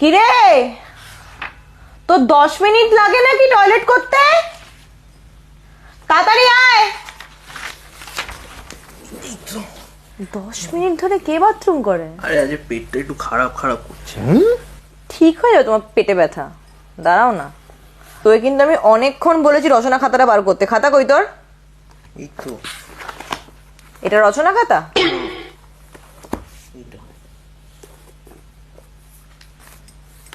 কিরে, তো 10 মিনিট লাগে নাকি টয়লেট করতে? তাড়াতাড়ি আয়। 10 মিনিট ধরে কে বাথরুম করে? আরে আজ পেটটা একটু খারাপ খারাপ করছে। ঠিক হয়ে যাবে তোমার পেটে ব্যথা। দাঁড়াও না, তোকে কিন্তু আমি অনেকক্ষণ বলেছি রচনা খাতাটা বার করতে। খাতা কই তোর? এই তো এটা রচনা খাতা? এইটা।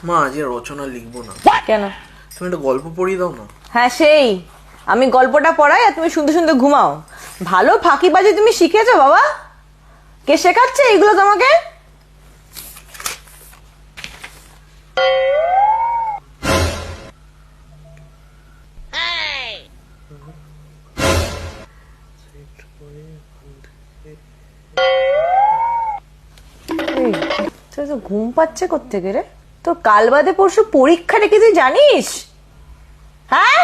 মা আজ আর রচনা লিখবো না। কেন? তুমি একটা গল্প পড়িয়ে দাও না। হ্যাঁ, সেই আমি গল্পটা পড়াই আর তুমি শুনতে শুনতে ঘুমাও। ভালো ফাঁকিবাজি তুমি শিখেছো বাবা। কে শেখাচ্ছে এগুলো তোমাকে? এই, তোর তো ঘুম পাচ্ছে কোত্থেকে রে? তোর কাল বাদে পরশু পরীক্ষা রেখে তুই জানিস? হ্যাঁ,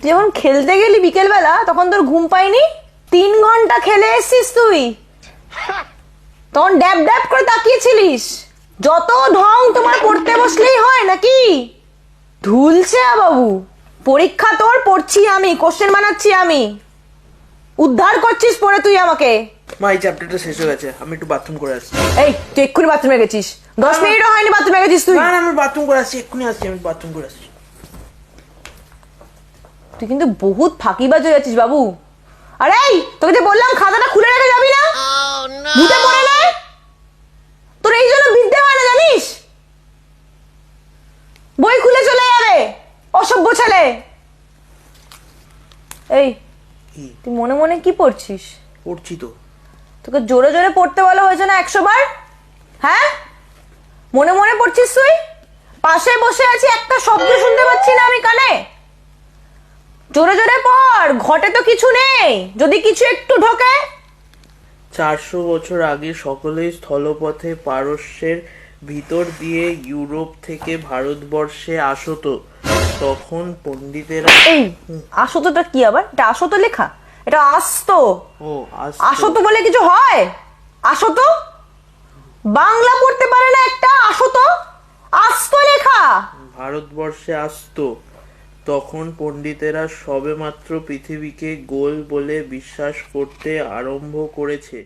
তুই যখন খেলতে গেলি বিকেল বেলা তখন তোর ঘুম পায়নি? 3 ঘন্টা খেলে এসছিস তুই, তখন ড্যাব ড্যাব করে তাকিয়েছিলিস। যত ঢং তোমার পড়তে বসলেই হয় নাকি? ধুলছে বাবু। পরীক্ষা তোর, পড়ছি আমি, কোশ্চেন বানাচ্ছি আমি, উদ্ধার করছিস পড়ে তুই আমাকে। মা এই চ্যাপ্টারটা শেষ হয়ে গেছে, আমি একটু বাথরুম করে আসছি। এই, তুই এক্ষুনি বাথরুমে গেছিস? 10 মিনিটও হয়নি বাথরুমে গেছিস তুই? না না, আমি বাথরুম করে আসছি, এক্ষুনি আসছি, আমি বাথরুম করে আসছি। তুই কিন্তু বহুত ফাঁকিবাজ হয়ে যাচ্ছিস বাবু। আরে এই, তোকে যে বললাম খাতাটা খুলে রেখে যাবি না, ধুতে পড়ে না। তোর এই জন্য বিদ্যে হয় না জানিস? বই খুলে চলে যাবে অসভ্য ছেলে। এই, কি তুই মনে মনে কি পড়ছিস? পড়ছি তো। তোকে জোরে জোরে পড়তে বলা হয়েছে না 100 বার? হ্যাঁ, মনে মনে পড়ছিস তুই? পাশে বসে আছি, একটা শব্দ শুনতে পাচ্ছি না আমি কানে। জোরে জোরে পড়, ঘটে তো কিছু নেই, যদি কিছু একটু ঢোকে। 400 বছর আগে সকলেই স্থলপথে পারস্যের ভিতর দিয়ে ইউরোপ থেকে ভারতবর্ষে আসত। তখন পণ্ডিতেরা এই আসতটা কি আবার? এটা আসত লেখা? এটা আসতো। ও আসতো। আসত বলে কিছু হয়? আসত বাংলা পড়তে পারে না একটা? আসত, আসতো লেখা। ভারতবর্ষে আসতো। তখন পণ্ডিতেরা সবেমাত্র পৃথিবীকে গোল বলে বিশ্বাস করতে আরম্ভ করেছে।